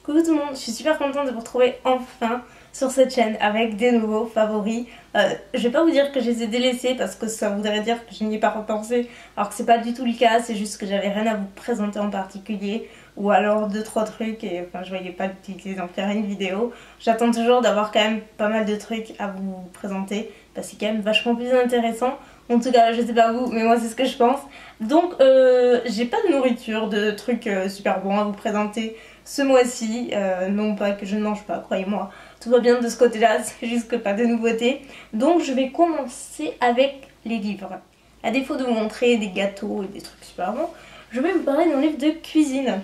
Coucou tout le monde, je suis super contente de vous retrouver enfin sur cette chaîne avec des nouveaux favoris. Je vais pas vous dire que je les ai délaissés parce que ça voudrait dire que je n'y ai pas repensé, alors que c'est pas du tout le cas, c'est juste que j'avais rien à vous présenter en particulier ou alors 2-3 trucs et enfin je voyais pas l'utilité d'en faire une vidéo. J'attends toujours d'avoir quand même pas mal de trucs à vous présenter parce que c'est quand même vachement plus intéressant. En tout cas, je sais pas vous, mais moi c'est ce que je pense. Donc j'ai pas de nourriture, de trucs super bons à vous présenter ce mois-ci. Non pas que je ne mange pas, croyez-moi. Tout va bien de ce côté-là, c'est juste que pas de nouveautés. Donc je vais commencer avec les livres. À défaut de vous montrer des gâteaux et des trucs super bons, je vais vous parler d'un livre de cuisine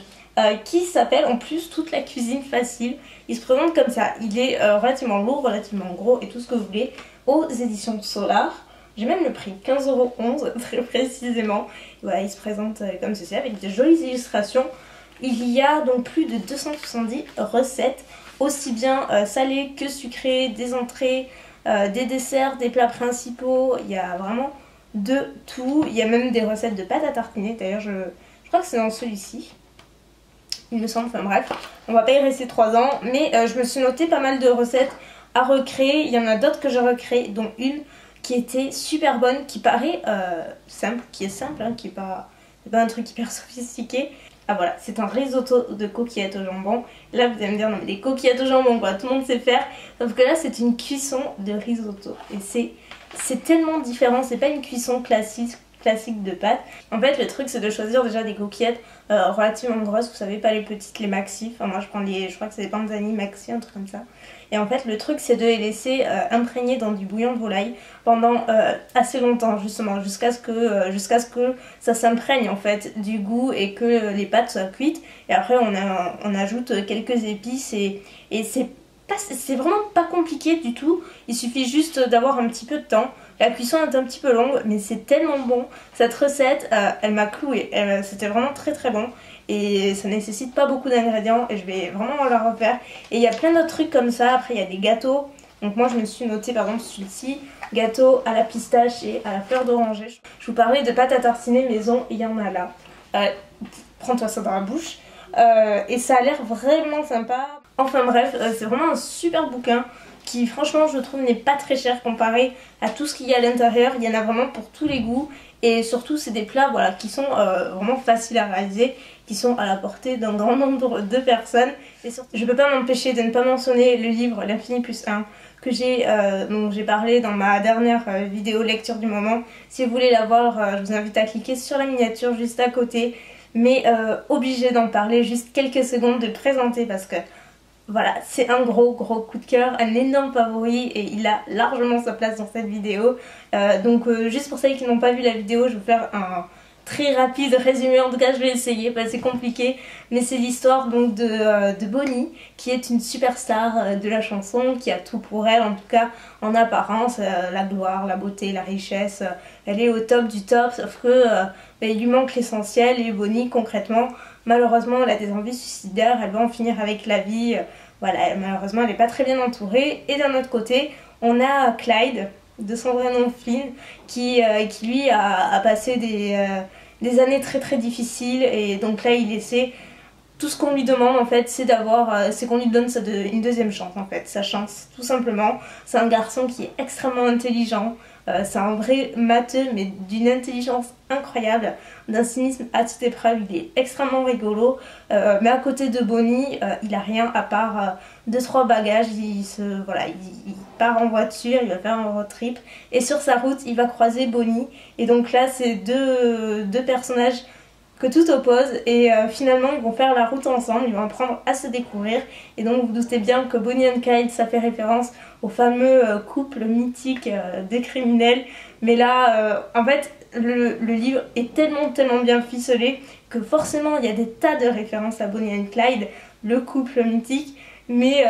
qui s'appelle en plus Toute la cuisine facile. Il se présente comme ça, il est relativement lourd, relativement gros et tout ce que vous voulez, aux éditions Solar. J'ai même le prix, 15,11 € très précisément. Voilà, il se présente comme ceci avec de jolies illustrations. Il y a donc plus de 270 recettes, aussi bien salées que sucrées, des entrées, des desserts, des plats principaux. Il y a vraiment de tout. Il y a même des recettes de pâte à tartiner. D'ailleurs, je crois que c'est dans celui-ci. Il me semble, enfin bref. On va pas y rester 3 ans. Mais je me suis noté pas mal de recettes à recréer. Il y en a d'autres que je recrée, dont une qui était super bonne, qui paraît simple, qui est simple, hein, qui est pas un truc hyper sophistiqué. Ah voilà, c'est un risotto de coquillettes au jambon. Là vous allez me dire, non mais des coquillettes au jambon quoi, tout le monde sait faire. Sauf que là c'est une cuisson de risotto. Et c'est tellement différent, c'est pas une cuisson classique de pâtes. En fait le truc c'est de choisir déjà des coquillettes relativement grosses, vous savez, pas les petites, les maxi. Enfin moi je prends je crois que c'est des Panzani maxi, un truc comme ça. Et en fait le truc c'est de les laisser imprégner dans du bouillon de volaille pendant assez longtemps justement, jusqu'à ce que ça s'imprègne en fait du goût et que les pâtes soient cuites. Et après on ajoute quelques épices et c'est vraiment pas compliqué du tout, il suffit juste d'avoir un petit peu de temps. La cuisson est un petit peu longue mais c'est tellement bon. Cette recette elle m'a clouée, c'était vraiment très très bon et ça nécessite pas beaucoup d'ingrédients et je vais vraiment la refaire. Et il y a plein d'autres trucs comme ça. Après il y a des gâteaux, donc moi je me suis noté par exemple celui-ci, gâteau à la pistache et à la fleur d'oranger. Je vous parlais de pâte à tartiner maison, il y en a là. Prends-toi ça dans la bouche. Et ça a l'air vraiment sympa. Enfin bref, c'est vraiment un super bouquin qui franchement je trouve n'est pas très cher comparé à tout ce qu'il y a à l'intérieur. Il y en a vraiment pour tous les goûts et surtout c'est des plats voilà, qui sont vraiment faciles à réaliser, qui sont à la portée d'un grand nombre de personnes. Et surtout, je peux pas m'empêcher de ne pas mentionner le livre L'Infini plus 1 que dont j'ai parlé dans ma dernière vidéo lecture du moment. Si vous voulez la voir, je vous invite à cliquer sur la miniature juste à côté. Mais obligée d'en parler juste quelques secondes, de présenter parce que voilà, c'est un gros coup de cœur, un énorme favori et il a largement sa place dans cette vidéo. Donc juste pour celles qui n'ont pas vu la vidéo, je vais vous faire un très rapide résumé. En tout cas je vais essayer, parce que c'est compliqué. Mais c'est l'histoire donc de Bonnie, qui est une superstar de la chanson, qui a tout pour elle, en tout cas en apparence, la gloire, la beauté, la richesse. Elle est au top du top, sauf que il lui manque l'essentiel. Et Bonnie concrètement, malheureusement elle a des envies suicidaires, elle va en finir avec la vie. Voilà, malheureusement elle n'est pas très bien entourée. Et d'un autre côté on a Clyde, de son vrai nom Flynn, qui lui a passé des années très difficiles. Et donc là il essaie, tout ce qu'on lui demande en fait c'est qu'on lui donne une deuxième chance en fait, sa chance tout simplement. C'est un garçon qui est extrêmement intelligent, c'est un vrai matheux mais d'une intelligence incroyable, d'un cynisme à toute épreuve. Il est extrêmement rigolo, mais à côté de Bonnie il a rien à part 2-3 bagages. Il part en voiture, il va faire un road trip et sur sa route il va croiser Bonnie. Et donc là c'est deux personnages que tout oppose et finalement ils vont faire la route ensemble, ils vont apprendre à se découvrir. Et donc vous vous doutez bien que Bonnie and Clyde ça fait référence au fameux couple mythique des criminels. Mais là en fait le livre est tellement bien ficelé que forcément il y a des tas de références à Bonnie and Clyde, le couple mythique. Mais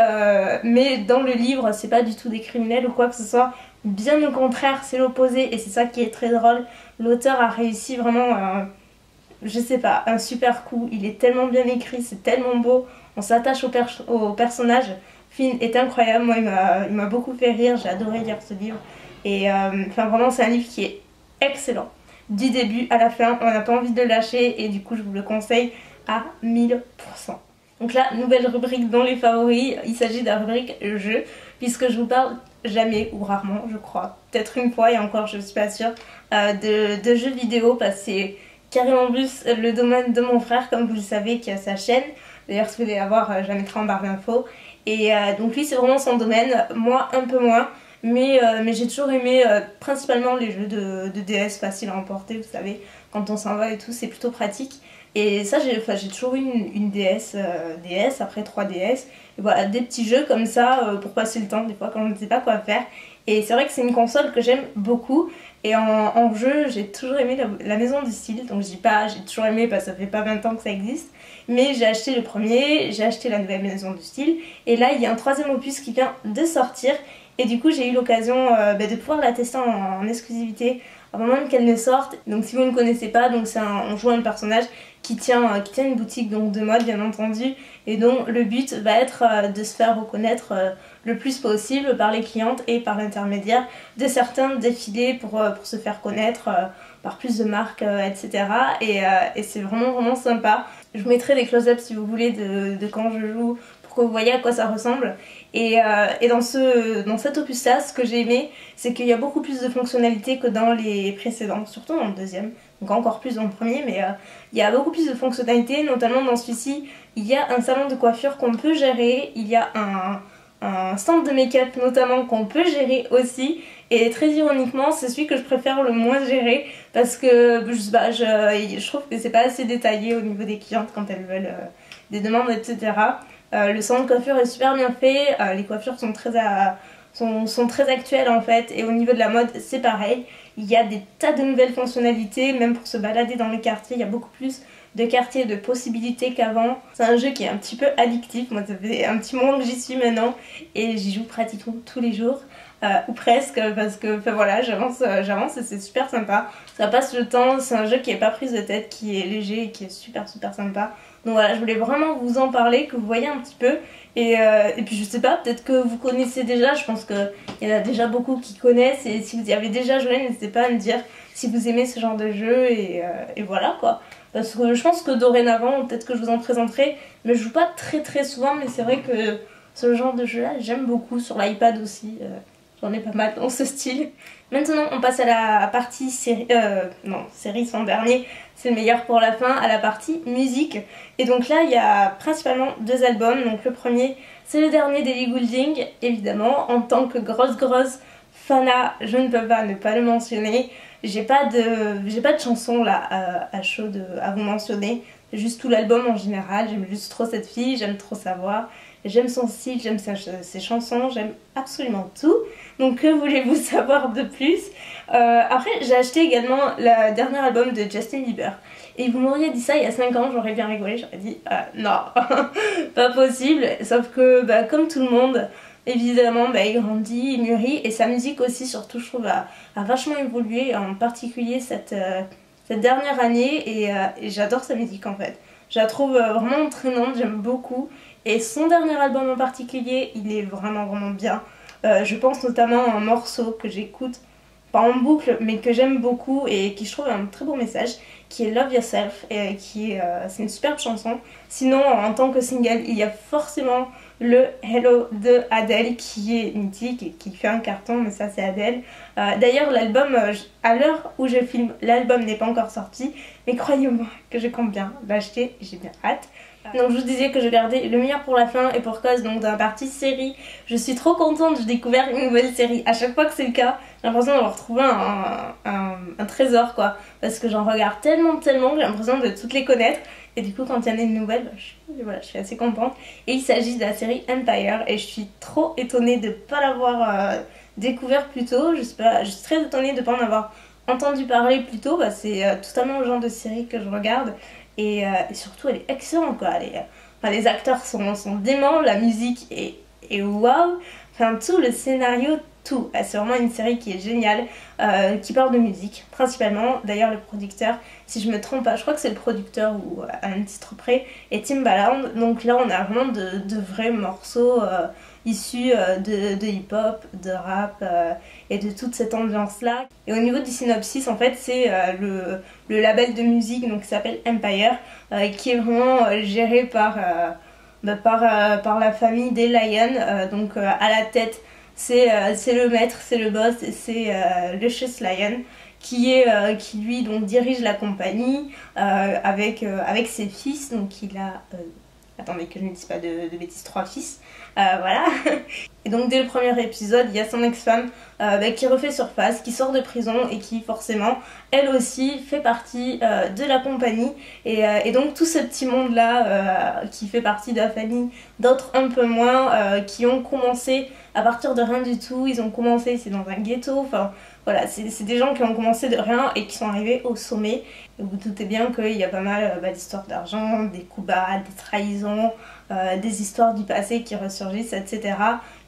dans le livre c'est pas du tout des criminels ou quoi que ce soit, bien au contraire c'est l'opposé. Et c'est ça qui est très drôle, l'auteur a réussi vraiment je sais pas, un super coup. Il est tellement bien écrit, c'est tellement beau, on s'attache au personnage. Finn est incroyable, moi il m'a beaucoup fait rire, j'ai adoré lire ce livre. Et enfin vraiment c'est un livre qui est excellent, du début à la fin, on n'a pas envie de le lâcher et du coup je vous le conseille à 1000%. Donc là, nouvelle rubrique dans les favoris, il s'agit de la rubrique jeux, puisque je vous parle jamais ou rarement, je crois, peut-être une fois et encore je suis pas sûre, de jeux vidéo, parce que c'est carrément plus le domaine de mon frère, comme vous le savez, qui a sa chaîne. D'ailleurs, si vous voulez avoir, je la mettrai en barre d'infos. Et donc lui, c'est vraiment son domaine, moi un peu moins. Mais j'ai toujours aimé principalement les jeux de DS faciles à emporter, vous savez, quand on s'en va et tout, c'est plutôt pratique. Et ça, j'ai toujours eu une DS, DS, après 3DS. Et voilà, des petits jeux comme ça pour passer le temps, des fois quand on ne sait pas quoi faire. Et c'est vrai que c'est une console que j'aime beaucoup. Et en jeu, j'ai toujours aimé la Maison du Style. Donc je dis pas j'ai toujours aimé parce que ça fait pas 20 ans que ça existe. Mais j'ai acheté le premier, j'ai acheté la nouvelle Maison du Style. Et là, il y a un troisième opus qui vient de sortir. Et du coup, j'ai eu l'occasion de pouvoir la tester en exclusivité avant même qu'elle ne sorte. Donc si vous ne connaissez pas, donc on joue un personnage qui tient une boutique donc, de mode bien entendu, et dont le but va être de se faire reconnaître le plus possible par les clientes et par l'intermédiaire de certains défilés pour se faire connaître par plus de marques, etc. Et c'est vraiment sympa. Je vous mettrai des close-ups si vous voulez de quand je joue pour que vous voyez à quoi ça ressemble. Et dans cet opus là, ce que j'ai aimé, c'est qu'il y a beaucoup plus de fonctionnalités que dans les précédents, surtout dans le deuxième, donc encore plus dans le premier, mais il y a beaucoup plus de fonctionnalités, notamment dans celui-ci, il y a un salon de coiffure qu'on peut gérer, il y a un stand de make-up notamment qu'on peut gérer aussi, et très ironiquement, c'est celui que je préfère le moins gérer, parce que je sais pas, je trouve que c'est pas assez détaillé au niveau des clientes quand elles veulent des demandes, etc. Le salon de coiffure est super bien fait, les coiffures sont très actuelles en fait, et au niveau de la mode c'est pareil. Il y a des tas de nouvelles fonctionnalités, même pour se balader dans les quartiers, il y a beaucoup plus de quartiers, de possibilités qu'avant. C'est un jeu qui est un petit peu addictif, moi ça fait un petit moment que j'y suis maintenant, et j'y joue pratiquement tous les jours. Ou presque, parce que enfin, voilà, j'avance et c'est super sympa. Ça passe le temps, c'est un jeu qui est pas prise de tête, qui est léger et qui est super sympa. Donc voilà, je voulais vraiment vous en parler, que vous voyez un petit peu. Et puis je sais pas, peut-être que vous connaissez déjà, je pense qu'il y en a déjà beaucoup qui connaissent. Et si vous y avez déjà joué, n'hésitez pas à me dire si vous aimez ce genre de jeu. Et voilà quoi. Parce que je pense que dorénavant, peut-être que je vous en présenterai. Mais je joue pas très souvent, mais c'est vrai que ce genre de jeu là, j'aime beaucoup. Sur l'iPad aussi. J'en ai pas mal dans ce style. Maintenant, on passe à la partie série. Non, série c'est en dernier, c'est le meilleur pour la fin, à la partie musique. Et donc là, il y a principalement deux albums. Donc le premier, c'est le dernier d'Ellie Goulding, évidemment. En tant que grosse fana, je ne peux pas ne pas le mentionner. J'ai pas de chanson là à chaud à vous mentionner. C'est juste tout l'album en général. J'aime juste trop cette fille, j'aime trop sa voix. J'aime son style, j'aime ses chansons, j'aime absolument tout. Donc que voulez-vous savoir de plus? Après j'ai acheté également le dernier album de Justin Bieber. Et vous m'auriez dit ça il y a 5 ans, j'aurais bien rigolé, j'aurais dit non, pas possible. Sauf que comme tout le monde, évidemment il grandit, il mûrit. Et sa musique aussi surtout je trouve a vachement évolué, en particulier cette dernière année. Et j'adore sa musique en fait. Je la trouve vraiment entraînante, j'aime beaucoup. Et son dernier album en particulier, il est vraiment bien. Je pense notamment à un morceau que j'écoute, pas en boucle, mais que j'aime beaucoup et qui je trouve un très beau message, qui est Love Yourself, et c'est une superbe chanson. Sinon, en tant que single, il y a forcément le Hello de Adele qui est mythique et qui fait un carton, mais ça c'est Adele. D'ailleurs l'album, à l'heure où je filme, l'album n'est pas encore sorti, mais croyez-moi que je compte bien l'acheter, j'ai bien hâte. Donc je vous disais que je gardais le meilleur pour la fin, et pour cause donc dans la partie série, je suis trop contente, j'ai découvert une nouvelle série. À chaque fois que c'est le cas, j'ai l'impression d'avoir trouvé un trésor quoi, parce que j'en regarde tellement que j'ai l'impression de toutes les connaître. Et du coup quand il y en a une nouvelle, je suis assez contente. Et il s'agit de la série Empire, et je suis trop étonnée de ne pas l'avoir découvert plus tôt. Je suis très étonnée de ne pas en avoir entendu parler plus tôt. C'est totalement le genre de série que je regarde. Et surtout elle est excellente quoi. Les acteurs sont déments, la musique est waouh. Enfin tout, le scénario, tout. C'est vraiment une série qui est géniale, qui parle de musique principalement. D'ailleurs le producteur, si je me trompe pas, je crois que c'est le producteur ou à un titre près, est Timbaland. Donc là on a vraiment de vrais morceaux issus de hip-hop, de rap et de toute cette ambiance là. Et au niveau du synopsis, en fait c'est le label de musique donc, qui s'appelle Empire, qui est vraiment géré par par la famille des Lyon. Donc à la tête c'est le maître, c'est le boss, c'est Lucius Lyon qui lui donc dirige la compagnie avec ses fils. Donc il a attendez que je ne dise pas de bêtises, 3 fils. Voilà. Et donc dès le premier épisode, il y a son ex-femme qui refait surface, qui sort de prison et qui forcément, elle aussi, fait partie de la compagnie. Et donc tout ce petit monde-là qui fait partie de la famille, d'autres un peu moins, qui ont commencé à partir de rien du tout. Ils ont commencé, c'est dans un ghetto, enfin voilà, c'est des gens qui ont commencé de rien et qui sont arrivés au sommet. Et vous doutez bien qu'il y a pas mal d'histoires d'argent, des coups bas, des trahisons, des histoires du passé qui ressurgissent, etc.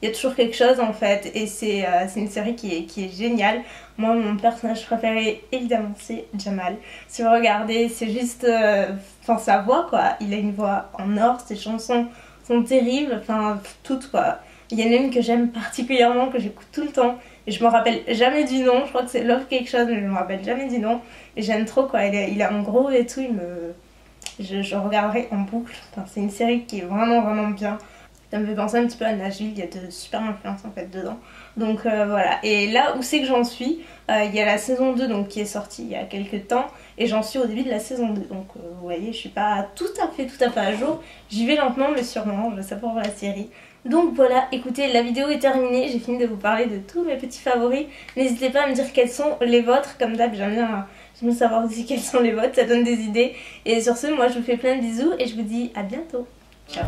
Il y a toujours quelque chose en fait, et c'est une série qui est géniale. Moi, mon personnage préféré, évidemment, c'est Jamal. Si vous regardez, c'est juste... Enfin, sa voix, quoi. Il a une voix en or, ses chansons sont terribles, enfin, toutes, quoi. Il y en a une que j'aime particulièrement, que j'écoute tout le temps. Et je me rappelle jamais du nom, je crois que c'est Love quelque chose, mais je me rappelle jamais du nom. Et j'aime trop, quoi. Il est en gros et tout, je regarderai en boucle. Enfin, c'est une série qui est vraiment, vraiment bien. Ça me fait penser un petit peu à Nashville, il y a de super influences en fait dedans. Donc voilà, et là où c'est que j'en suis, il y a la saison 2 donc, qui est sortie il y a quelques temps, et j'en suis au début de la saison 2. Donc vous voyez, je suis pas tout à fait à jour. J'y vais lentement mais sûrement, je savoure la série. Donc voilà, écoutez, la vidéo est terminée, j'ai fini de vous parler de tous mes petits favoris. N'hésitez pas à me dire quels sont les vôtres, comme d'hab j'aime bien savoir aussi quels sont les vôtres, ça donne des idées. Et sur ce, moi je vous fais plein de bisous et je vous dis à bientôt. Ciao.